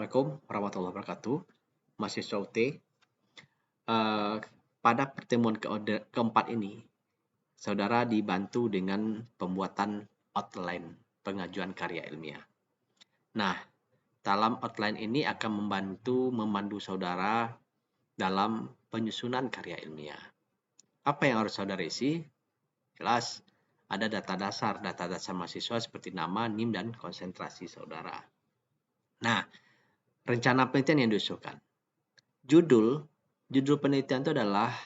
Assalamualaikum warahmatullahi wabarakatuh. Mahasiswa UT, pada pertemuan keempat ini, saudara dibantu dengan pembuatan outline pengajuan karya ilmiah. Nah, dalam outline ini akan memandu saudara dalam penyusunan karya ilmiah. Apa yang harus saudara isi? Jelas, ada data dasar mahasiswa seperti nama, NIM, dan konsentrasi saudara. Nah, rencana penelitian yang diusulkan. Judul penelitian itu adalah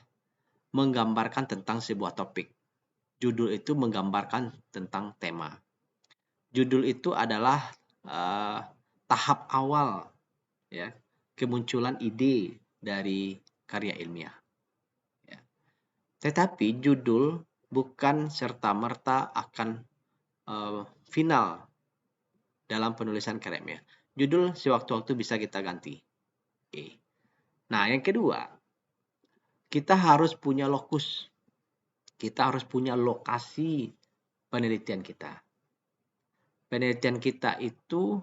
menggambarkan tentang sebuah topik. Judul itu menggambarkan tentang tema. Judul itu adalah tahap awal ya, kemunculan ide dari karya ilmiah. Ya. Tetapi judul bukan serta-merta akan final dalam penulisan karya ilmiah. Judul sewaktu-waktu bisa kita ganti. Oke. Nah, yang kedua, kita harus punya lokus. Kita harus punya lokasi penelitian kita. Penelitian kita itu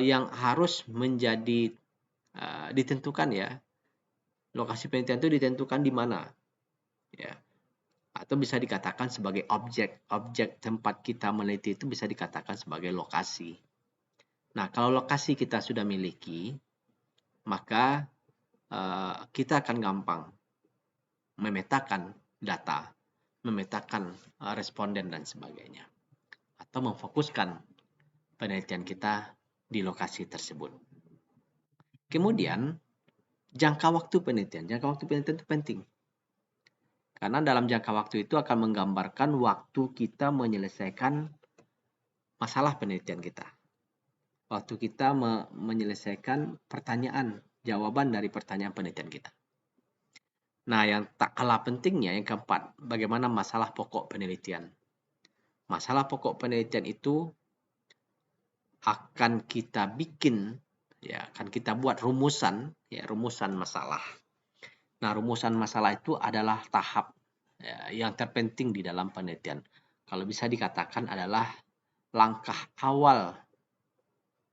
yang harus menjadi ditentukan ya. Lokasi penelitian itu ditentukan di mana. Ya. Atau bisa dikatakan sebagai objek. Objek tempat kita meneliti itu bisa dikatakan sebagai lokasi. Nah, kalau lokasi kita sudah miliki, maka kita akan gampang memetakan data, memetakan responden dan sebagainya, atau memfokuskan penelitian kita di lokasi tersebut. Kemudian, jangka waktu penelitian. Jangka waktu penelitian itu penting. Karena dalam jangka waktu itu akan menggambarkan waktu kita menyelesaikan masalah penelitian kita. Waktu kita menyelesaikan pertanyaan, jawaban dari pertanyaan penelitian kita. Nah, yang tak kalah pentingnya, yang keempat, bagaimana masalah pokok penelitian. Masalah pokok penelitian itu akan kita bikin, ya, akan kita buat rumusan, ya, rumusan masalah. Nah, rumusan masalah itu adalah tahap ya, yang terpenting di dalam penelitian. Kalau bisa dikatakan adalah langkah awal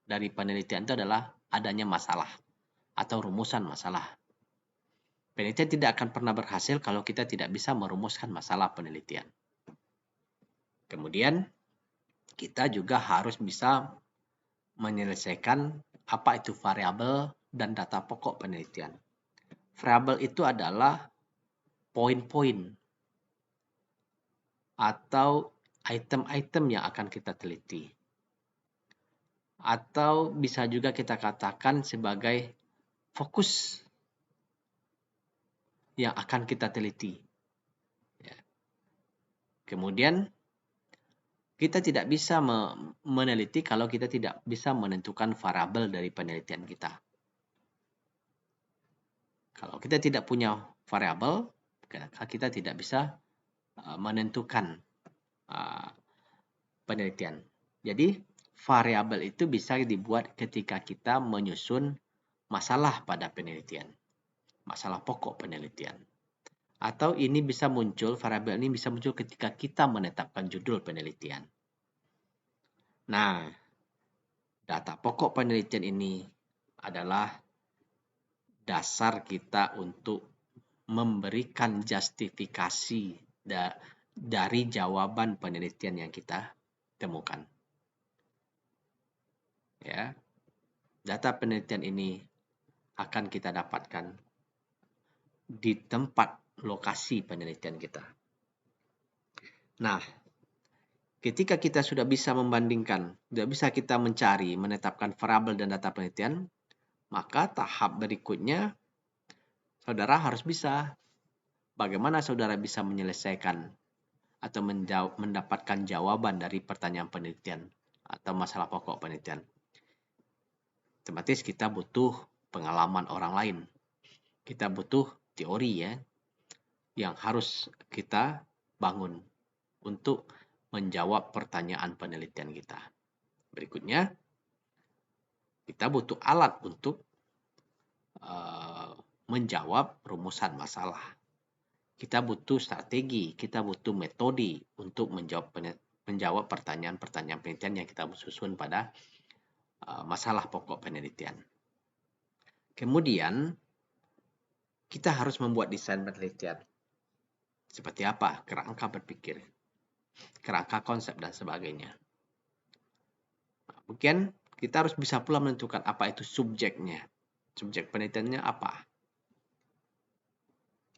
dari penelitian itu adalah adanya masalah atau rumusan masalah. Penelitian tidak akan pernah berhasil kalau kita tidak bisa merumuskan masalah penelitian. Kemudian, kita juga harus bisa menyelesaikan apa itu variabel dan data pokok penelitian. Variabel itu adalah poin-poin atau item-item yang akan kita teliti. Atau bisa juga kita katakan sebagai fokus yang akan kita teliti. Ya. Kemudian, kita tidak bisa meneliti kalau kita tidak bisa menentukan variabel dari penelitian kita. Kalau kita tidak punya variabel, kita tidak bisa menentukan penelitian. Jadi, variabel itu bisa dibuat ketika kita menyusun masalah pada penelitian. Masalah pokok penelitian. Atau ini bisa muncul, variabel ini bisa muncul ketika kita menetapkan judul penelitian. Nah, data pokok penelitian ini adalah dasar kita untuk memberikan justifikasi dari jawaban penelitian yang kita temukan. Ya, data penelitian ini akan kita dapatkan di tempat lokasi penelitian kita. Nah, ketika kita sudah bisa membandingkan, sudah bisa kita mencari, menetapkan variabel dan data penelitian, maka tahap berikutnya, saudara harus bisa. Bagaimana saudara bisa menyelesaikan atau mendapatkan jawaban dari pertanyaan penelitian atau masalah pokok penelitian. Otomatis kita butuh pengalaman orang lain. Kita butuh teori ya, yang harus kita bangun untuk menjawab pertanyaan penelitian kita. Berikutnya, kita butuh alat untuk menjawab rumusan masalah. Kita butuh strategi, kita butuh metode untuk menjawab pertanyaan-pertanyaan penelitian yang kita susun pada masalah pokok penelitian. Kemudian, kita harus membuat desain penelitian. Seperti apa? Kerangka berpikir, kerangka konsep, dan sebagainya. Mungkin kita harus bisa pula menentukan apa itu subjeknya. Subjek penelitiannya apa?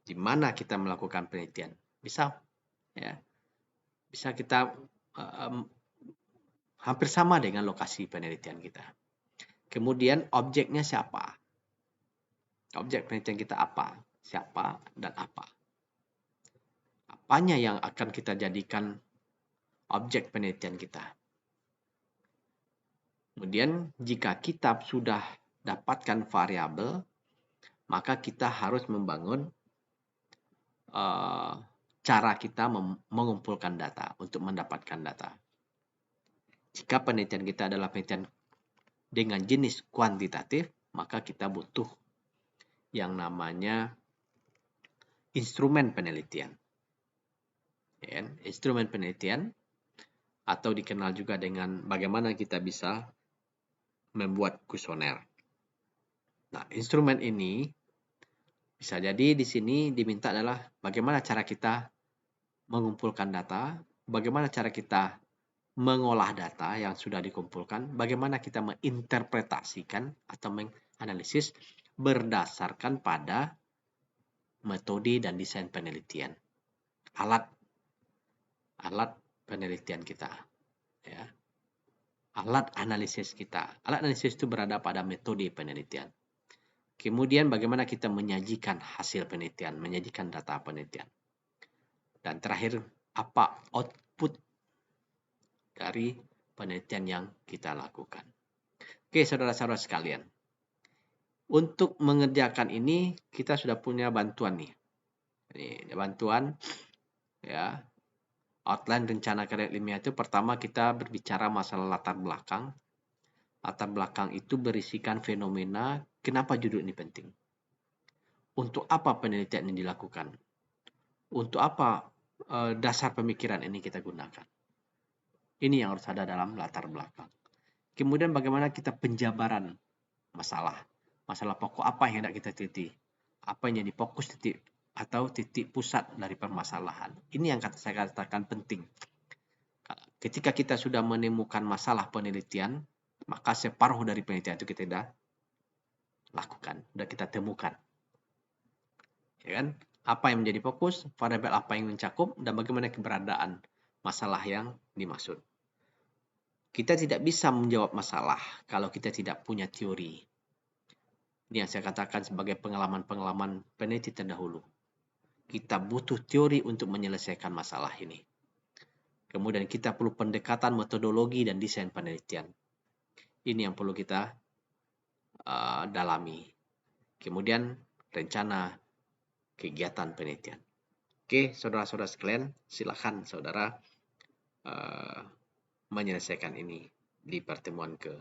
Di mana kita melakukan penelitian? Bisa kita hampir sama dengan lokasi penelitian kita. Kemudian objeknya siapa? Objek penelitian kita apa? Siapa dan apa? Apanya yang akan kita jadikan objek penelitian kita? Kemudian jika kita sudah dapatkan variabel, maka kita harus membangun cara kita mengumpulkan data untuk mendapatkan data. Jika penelitian kita adalah penelitian dengan jenis kuantitatif, maka kita butuh yang namanya instrumen penelitian. Instrumen penelitian atau dikenal juga dengan bagaimana kita bisa membuat kuesioner. Nah, instrumen ini bisa jadi di sini diminta adalah bagaimana cara kita mengumpulkan data, bagaimana cara kita mengolah data yang sudah dikumpulkan, bagaimana kita menginterpretasikan atau menganalisis berdasarkan pada metode dan desain penelitian. Alat penelitian kita. Ya. Alat analisis kita. Alat analisis itu berada pada metode penelitian. Kemudian bagaimana kita menyajikan hasil penelitian, menyajikan data penelitian. Dan terakhir, apa output dari penelitian yang kita lakukan. Oke, saudara-saudara sekalian. Untuk mengerjakan ini, kita sudah punya bantuan nih. Ini bantuan, ya. Outline rencana karya ilmiah itu pertama kita berbicara masalah latar belakang. Latar belakang itu berisikan fenomena, kenapa judul ini penting? Untuk apa penelitian ini dilakukan? Untuk apa dasar pemikiran ini kita gunakan? Ini yang harus ada dalam latar belakang. Kemudian bagaimana kita penjabaran masalah. Masalah pokok apa yang hendak kita teliti? Apa yang jadi fokus titik atau titik pusat dari permasalahan. Ini yang saya katakan penting. Ketika kita sudah menemukan masalah penelitian, maka separuh dari penelitian itu kita sudah lakukan, sudah kita temukan. Ya kan? Apa yang menjadi fokus, variabel apa yang mencakup, dan bagaimana keberadaan masalah yang dimaksud. Kita tidak bisa menjawab masalah kalau kita tidak punya teori. Ini yang saya katakan sebagai pengalaman-pengalaman peneliti terdahulu. Kita butuh teori untuk menyelesaikan masalah ini. Kemudian kita perlu pendekatan metodologi dan desain penelitian. Ini yang perlu kita dalami. Kemudian rencana kegiatan penelitian. Oke, saudara-saudara sekalian, silakan saudara menyelesaikan ini di pertemuan ke